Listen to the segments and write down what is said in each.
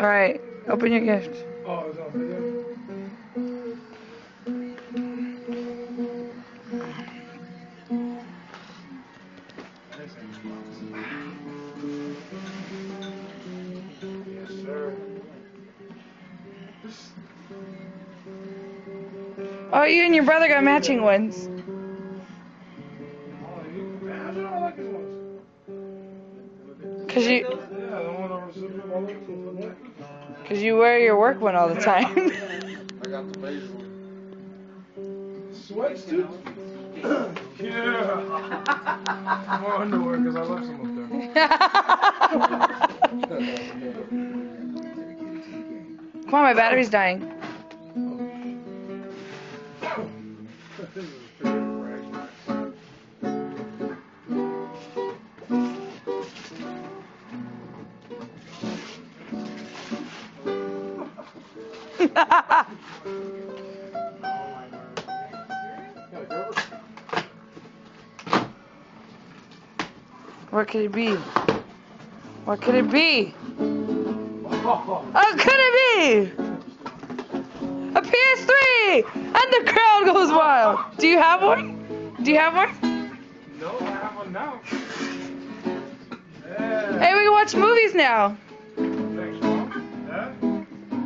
Alright, open your gift. Oh, it's on video? Yes, sir. Oh, you and your brother got matching ones. Oh, man, I don't like these ones. Cause you, Yeah, the one that was super all over. cause you wear your work one all the time. I got the base one. Sweats, dude? Yeah. More underwear, because I left some up there. Come on, my battery's dying. What could it be? What could it be? What could it be? A PS3! And the crowd goes wild. Do you have one? Do you have one? No, I have one now. Yeah. Hey, we can watch movies now. Thanks, Mom. Dad?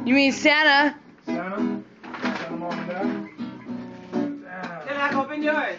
You mean Santa? Santa? Santa, Mom, and Dad? Can I open yours?